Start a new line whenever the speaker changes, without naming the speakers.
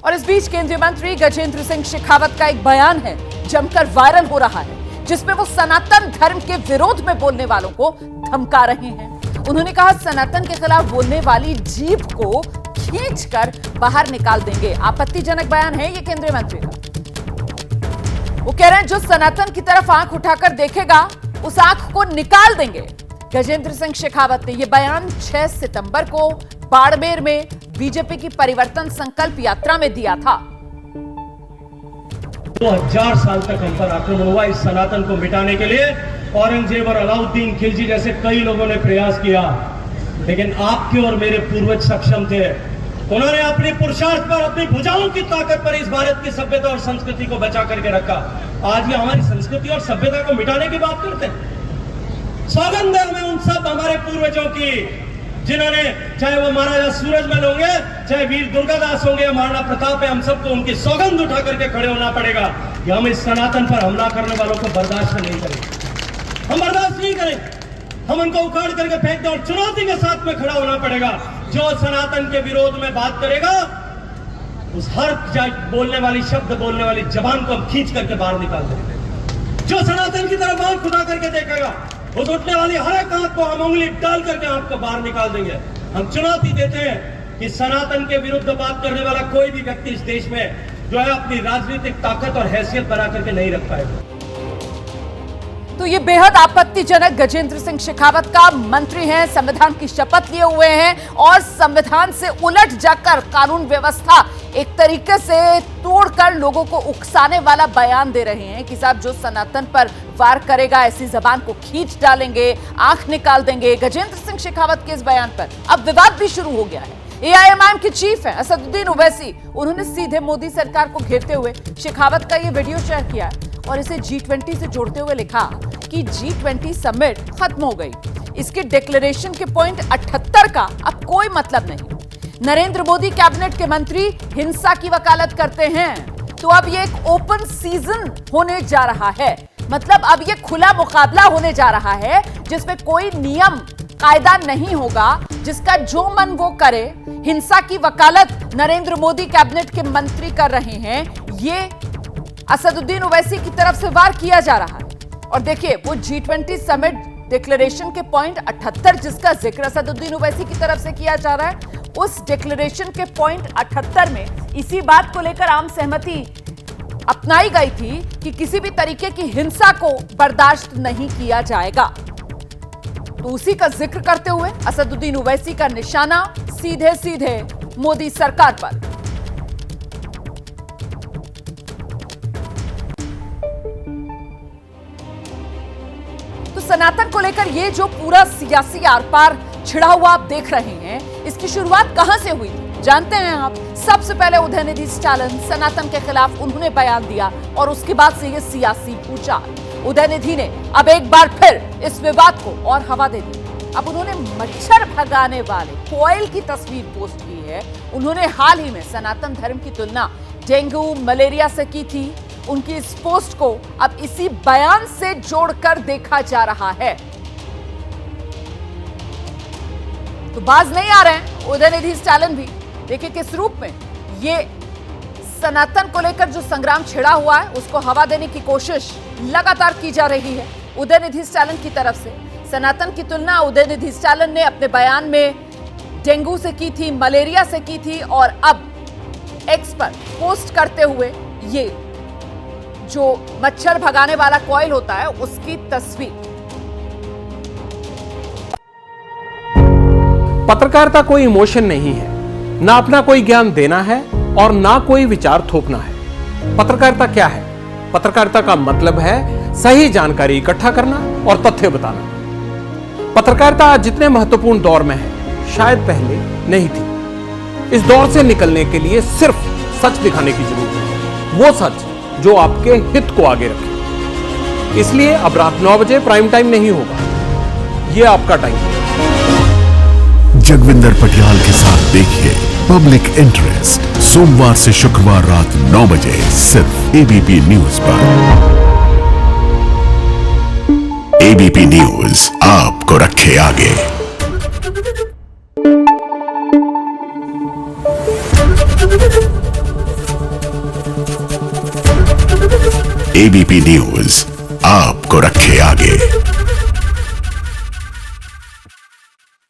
और इस बीच केंद्रीय मंत्री गजेंद्र सिंह शेखावत का एक बयान है जमकर वायरल हो रहा है, जिसमें वो सनातन धर्म के विरोध में बोलने वालों को धमका रहे हैं। उन्होंने कहा, सनातन के खिलाफ बोलने वाली जीभ को खींचकर बाहर निकाल देंगे। आपत्तिजनक बयान है ये केंद्रीय मंत्री का। वो कह रहे हैं, जो सनातन की तरफ आंख उठाकर देखेगा उस आंख को निकाल देंगे। गजेंद्र सिंह शेखावत ने यह बयान 6 सितंबर को बाड़मेर में बीजेपी की परिवर्तन संकल्प यात्रा में दिया था।
2000 साल तक हम पर आक्रमण हुआ इस सनातन को मिटाने के लिए। औरंगजेब और अलाउद्दीन खिलजी जैसे कई लोगों ने प्रयास किया, लेकिन आपके और मेरे पूर्वज सक्षम थे। उन्होंने अपने पुरुषार्थ पर, अपनी भुजाओं की ताकत पर इस भारत की सभ्यता और संस्कृति को बचा करके रखा। आज ये हमारी संस्कृति और सभ्यता को मिटाने की बात करते हैं। सौगंध है हमें उन सब हमारे पूर्वजों की, जिन्होंने, चाहे वो महाराजा सूरजमल होंगे, चाहे वीर दुर्गादास होंगे या महाराणा प्रताप है, हम सबको उनकी सौगंध उठा करके खड़े होना पड़ेगा कि हम इस सनातन पर हमला करने वालों को बर्दाश्त नहीं करेंगे। हम बर्दाश्त नहीं करेंगे। हम उनको उखाड़ करके फेंक दें और चुनौती के साथ में खड़ा होना पड़ेगा। जो सनातन के विरोध में बात करेगा, उस हर बोलने वाली, शब्द बोलने वाली जबान को हम खींच करके बाहर निकाल देंगे। जो सनातन की तरफ आंख उठा करके देखेगा, उस उठने वाली हर एक आंख को हम उंगली डाल करके आंख को बाहर निकाल देंगे। हम चुनौती देते हैं कि सनातन के विरुद्ध बात करने वाला कोई भी व्यक्ति इस देश में जो है अपनी राजनीतिक ताकत और हैसियत बना करके नहीं रख पाएगा।
तो ये बेहद आपत्तिजनक गजेंद्र सिंह शेखावत का मंत्री हैं, संविधान की शपथ लिए हुए हैं और संविधान से उलट जाकर कानून व्यवस्था एक तरीके से तोड़कर लोगों को उकसाने वाला बयान दे रहे हैं कि साहब जो सनातन पर वार करेगा ऐसी जबान को खींच डालेंगे, आंख निकाल देंगे। गजेंद्र सिंह शेखावत के इस बयान पर अब विवाद भी शुरू हो गया है। एआईएमआईएम के चीफ है असदुद्दीन ओवैसी, उन्होंने सीधे मोदी सरकार को घेरते हुए शेखावत का ये वीडियो शेयर किया और इसे G20 से जोड़ते हुए लिखा कि G20 समिट खत्म हो गई। इसके डिक्लेरेशन के पॉइंट 78 का अब कोई मतलब नहीं। नरेंद्र मोदी कैबिनेट के मंत्री हिंसा की वकालत करते हैं, तो अब ये एक ओपन सीजन होने जा रहा है। मतलब अब ये खुला मुकाबला होने जा रहा है, जिसमें कोई नियम कायदा नहीं होगा, जिसका जो मन वो करे। हिंसा की वकालत नरेंद्र मोदी कैबिनेट के मंत्री कर रहे हैं, ये असदुद्दीन ओवैसी की तरफ से वार किया जा रहा है। और देखिए, वो G20 समिट डिक्लेरेशन के पॉइंट 78 जिसका जिक्र असदुद्दीन ओवैसी की तरफ से किया जा रहा है, उस डिक्लेरेशन के पॉइंट 78 में इसी बात को लेकर आम सहमति अपनाई गई थी कि किसी भी तरीके की हिंसा को बर्दाश्त नहीं किया जाएगा। तो उसी का जिक्र करते हुए असदुद्दीन ओवैसी का निशाना सीधे सीधे मोदी सरकार पर। तो सनातन को लेकर ये जो पूरा सियासी आर पार छिड़ा हुआ आप देख रहे हैं, इसकी शुरुआत कहां से हुई जानते हैं आप? सबसे पहले उदयनिधि स्टालिन सनातन के खिलाफ उन्होंने बयान दिया और उसके बाद से ये सियासी भूचाल। उदयनिधि ने अब एक बार फिर इस विवाद को और हवा दे दी। अब उन्होंने मच्छर भगाने वाले कॉइल की तस्वीर पोस्ट की है। उन्होंने हाल ही में सनातन धर्म की तुलना डेंगू, मलेरिया से की थी। उनकी इस पोस्ट को अब इसी बयान से जोड़कर देखा जा रहा है। तो बाज नहीं आ रहे हैं उदयनिधि स्टालिन भी। देखिए किस रूप में ये सनातन को लेकर जो संग्राम छिड़ा हुआ है उसको हवा देने की कोशिश लगातार की जा रही है उदयनिधि स्टालिन की तरफ से। सनातन की तुलना उदयनिधि स्टालिन ने अपने बयान में डेंगू से की थी, मलेरिया से की थी और अब एक्स पर पोस्ट करते हुए ये जो मच्छर भगाने वाला कॉइल होता है उसकी तस्वीर।
पत्रकारिता कोई इमोशन नहीं है, ना अपना कोई ज्ञान देना है और ना कोई विचार थोपना है। पत्रकारिता क्या है? पत्रकारिता का मतलब है सही जानकारी इकट्ठा करना और तथ्य बताना। पत्रकारिता आज जितने महत्वपूर्ण दौर में है शायद पहले नहीं थी। इस दौर से निकलने के लिए सिर्फ सच दिखाने की जरूरत है, वो सच जो आपके हित को आगे रखे। इसलिए अब रात 9 बजे प्राइम टाइम नहीं होगा, ये आपका टाइम है।
जगविंदर पटियाल के साथ देखिए पब्लिक इंटरेस्ट सोमवार से शुक्रवार रात 9 बजे सिर्फ एबीपी न्यूज पर। एबीपी न्यूज आपको रखे आगे। एबीपी न्यूज आपको रखे आगे।